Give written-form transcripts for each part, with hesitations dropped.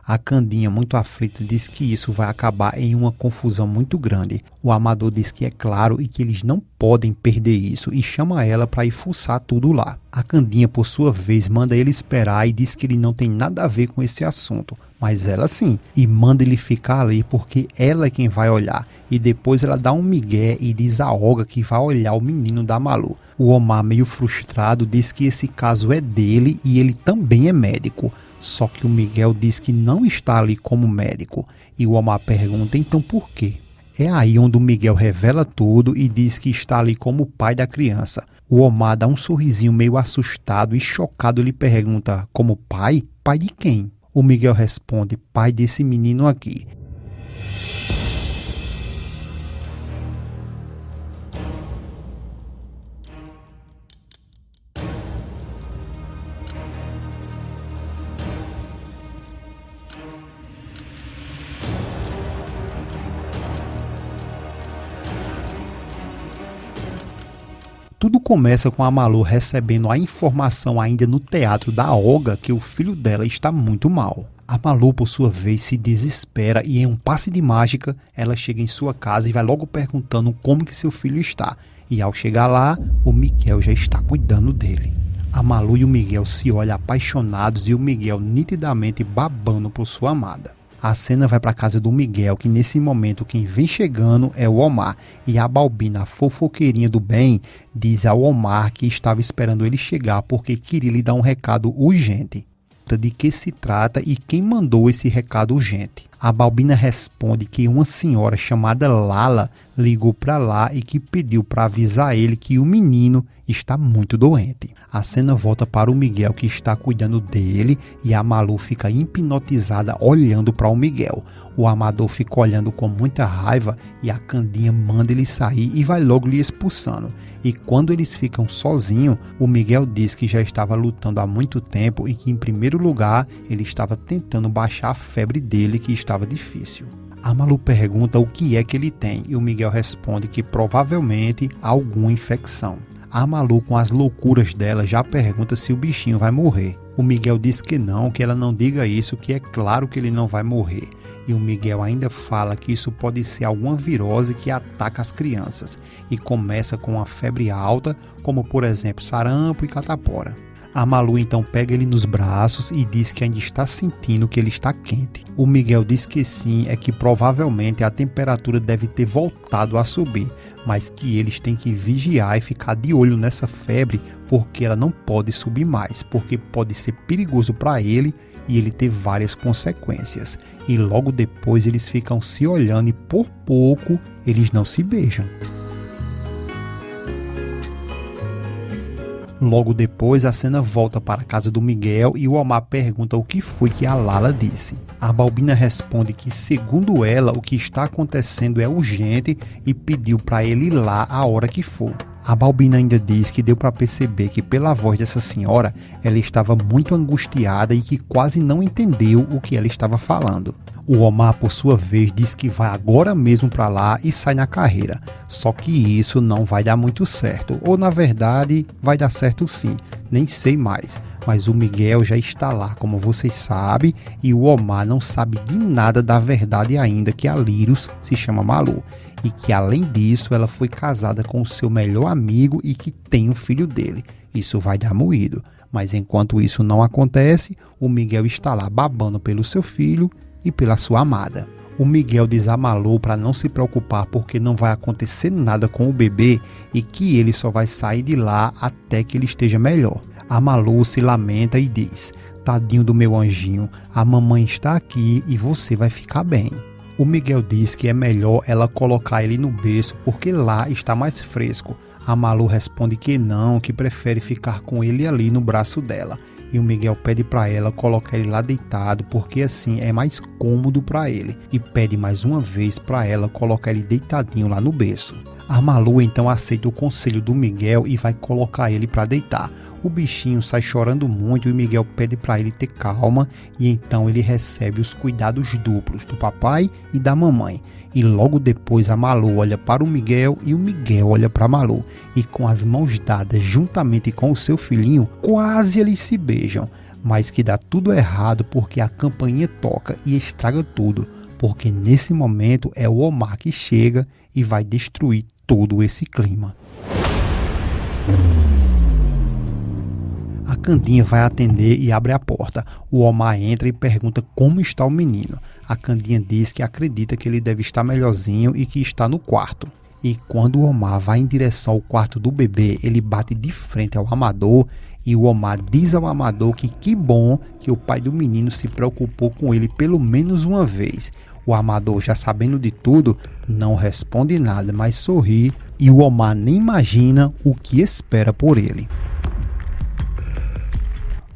A Candinha, muito aflita, diz que isso vai acabar em uma confusão muito grande. O Amador diz que é claro e que eles não podem perder isso e chama ela para ir fuçar tudo lá. A Candinha, por sua vez, manda ele esperar e diz que ele não tem nada a ver com esse assunto. Mas ela sim, e manda ele ficar ali porque ela é quem vai olhar. E depois ela dá um migué e diz a Olga que vai olhar o menino da Malu. O Omar, meio frustrado, diz que esse caso é dele e ele também é médico. Só que o Miguel diz que não está ali como médico. E o Omar pergunta, então por quê? É aí onde o Miguel revela tudo e diz que está ali como pai da criança. O Omar dá um sorrisinho meio assustado e chocado lhe pergunta, como pai? Pai de quem? O Miguel responde, pai desse menino aqui. Tudo começa com a Malu recebendo a informação ainda no teatro da Olga que o filho dela está muito mal. A Malu, por sua vez, se desespera e em um passe de mágica, ela chega em sua casa e vai logo perguntando como que seu filho está. E ao chegar lá, o Miguel já está cuidando dele. A Malu e o Miguel se olham apaixonados e o Miguel nitidamente babando por sua amada. A cena vai para a casa do Miguel, que nesse momento quem vem chegando é o Omar. E a Balbina, a fofoqueirinha do bem, diz ao Omar que estava esperando ele chegar porque queria lhe dar um recado urgente. De que se trata e quem mandou esse recado urgente? A Balbina responde que uma senhora chamada Lala ligou para lá e que pediu para avisar ele que o menino está muito doente. A cena volta para o Miguel que está cuidando dele e a Malu fica hipnotizada olhando para o Miguel. O Amador fica olhando com muita raiva e a Candinha manda ele sair e vai logo lhe expulsando. E quando eles ficam sozinhos, o Miguel diz que já estava lutando há muito tempo e que em primeiro lugar ele estava tentando baixar a febre dele que estava difícil. A Malu pergunta o que é que ele tem e o Miguel responde que provavelmente alguma infecção. A Malu, com as loucuras dela, já pergunta se o bichinho vai morrer. O Miguel diz que não, que ela não diga isso, que é claro que ele não vai morrer. E o Miguel ainda fala que isso pode ser alguma virose que ataca as crianças e começa com uma febre alta, como por exemplo sarampo e catapora. A Malu então pega ele nos braços e diz que ainda está sentindo que ele está quente. O Miguel diz que sim, é que provavelmente a temperatura deve ter voltado a subir, mas que eles têm que vigiar e ficar de olho nessa febre porque ela não pode subir mais, porque pode ser perigoso para ele e ele ter várias consequências. E logo depois eles ficam se olhando e por pouco eles não se beijam. Logo depois, a cena volta para a casa do Miguel e o Omar pergunta o que foi que a Lala disse. A Balbina responde que, segundo ela, o que está acontecendo é urgente e pediu para ele ir lá a hora que for. A Balbina ainda diz que deu para perceber que, pela voz dessa senhora, ela estava muito angustiada e que quase não entendeu o que ela estava falando. O Omar, por sua vez, diz que vai agora mesmo para lá e sai na carreira. Só que isso não vai dar muito certo. Ou, na verdade, vai dar certo sim. Nem sei mais. Mas o Miguel já está lá, como vocês sabem, e o Omar não sabe de nada da verdade ainda que a Lyrus se chama Malu. E que, além disso, ela foi casada com o seu melhor amigo e que tem um filho dele. Isso vai dar moído. Mas enquanto isso não acontece, o Miguel está lá babando pelo seu filho e pela sua amada. O Miguel diz a Malu para não se preocupar porque não vai acontecer nada com o bebê e que ele só vai sair de lá até que ele esteja melhor. A Malu se lamenta e diz, tadinho do meu anjinho, a mamãe está aqui e você vai ficar bem. O Miguel diz que é melhor ela colocar ele no berço porque lá está mais fresco. A Malu responde que não, que prefere ficar com ele ali no braço dela. E o Miguel pede para ela colocar ele lá deitado, porque assim é mais cômodo para ele. E pede mais uma vez para ela colocar ele deitadinho lá no berço. A Malu então aceita o conselho do Miguel e vai colocar ele para deitar. O bichinho sai chorando muito e o Miguel pede para ele ter calma e então ele recebe os cuidados duplos do papai e da mamãe. E logo depois a Malu olha para o Miguel e o Miguel olha para a Malu. E com as mãos dadas juntamente com o seu filhinho, quase eles se beijam. mas que dá tudo errado porque a campainha toca e estraga tudo, porque nesse momento é o Omar que chega e vai destruir todo esse clima. A Candinha vai atender e abre a porta. O Omar entra e pergunta como está o menino. A Candinha diz que acredita que ele deve estar melhorzinho e que está no quarto. E quando o Omar vai em direção ao quarto do bebê, ele bate de frente ao Amador e o Omar diz ao Amador que bom que o pai do menino se preocupou com ele pelo menos uma vez. O Amador, já sabendo de tudo, não responde nada, mas sorri e o Omar nem imagina o que espera por ele.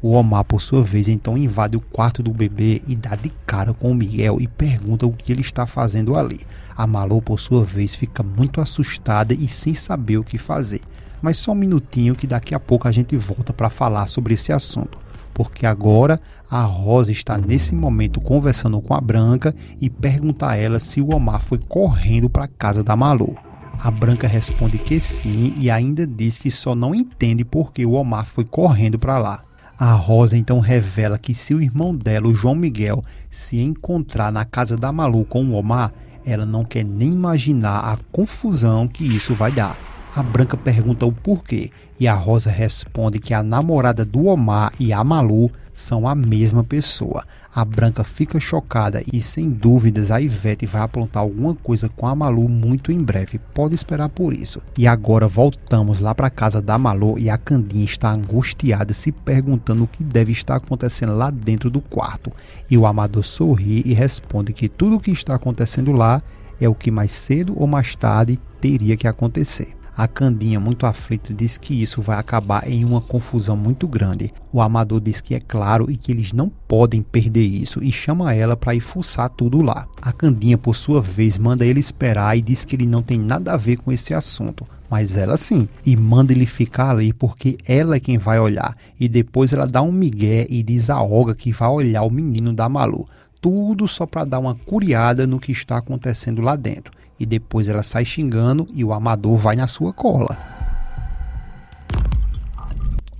O Omar, por sua vez, então invade o quarto do bebê e dá de cara com o Miguel e pergunta o que ele está fazendo ali. A Malu, por sua vez, fica muito assustada e sem saber o que fazer. Mas só um minutinho que daqui a pouco a gente volta para falar sobre esse assunto. Porque agora a Rosa está nesse momento conversando com a Branca e pergunta a ela se o Omar foi correndo para a casa da Malu. A Branca responde que sim e ainda diz que só não entende por que o Omar foi correndo para lá. A Rosa então revela que se o irmão dela, o João Miguel, se encontrar na casa da Malu com o Omar, ela não quer nem imaginar a confusão que isso vai dar. A Branca pergunta o porquê e a Rosa responde que a namorada do Omar e a Malu são a mesma pessoa. A Branca fica chocada e sem dúvidas a Ivete vai aprontar alguma coisa com a Malu muito em breve, pode esperar por isso. E agora voltamos lá para casa da Malu e a Candinha está angustiada se perguntando o que deve estar acontecendo lá dentro do quarto. E o Amador sorri e responde que tudo o que está acontecendo lá é o que mais cedo ou mais tarde teria que acontecer. A Candinha, muito aflita, diz que isso vai acabar em uma confusão muito grande. O Amador diz que é claro e que eles não podem perder isso e chama ela para ir fuçar tudo lá. A Candinha, por sua vez, manda ele esperar e diz que ele não tem nada a ver com esse assunto. Mas ela sim, e manda ele ficar ali porque ela é quem vai olhar. E depois ela dá um migué e diz a Olga que vai olhar o menino da Malu. Tudo só para dar uma curiada no que está acontecendo lá dentro. E depois ela sai xingando e o Amador vai na sua cola.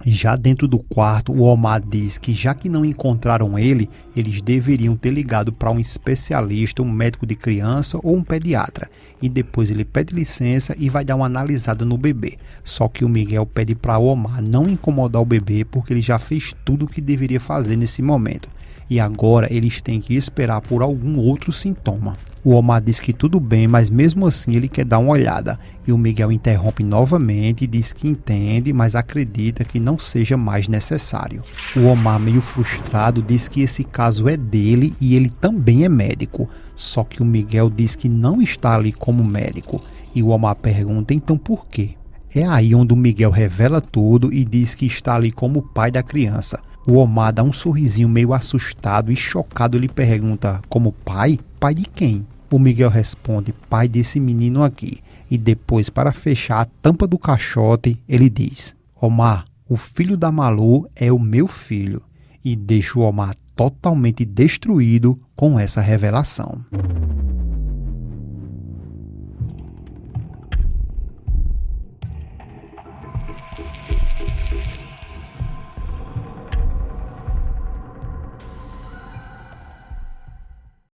Já dentro do quarto, o Omar diz que já que não encontraram ele, eles deveriam ter ligado para um especialista, um médico de criança ou um pediatra. E depois ele pede licença e vai dar uma analisada no bebê. Só que o Miguel pede para o Omar não incomodar o bebê porque ele já fez tudo o que deveria fazer nesse momento. E agora eles têm que esperar por algum outro sintoma. O Omar diz que tudo bem, mas mesmo assim ele quer dar uma olhada. E o Miguel interrompe novamente e diz que entende, mas acredita que não seja mais necessário. O Omar, meio frustrado, diz que esse caso é dele e ele também é médico. Só que o Miguel diz que não está ali como médico. E o Omar pergunta então por quê? É aí onde o Miguel revela tudo e diz que está ali como pai da criança. O Omar dá um sorrisinho meio assustado e chocado lhe pergunta, como pai? Pai de quem? O Miguel responde, pai desse menino aqui. E depois, para fechar a tampa do caixote, ele diz, Omar, o filho da Malu é o meu filho. E deixa o Omar totalmente destruído com essa revelação.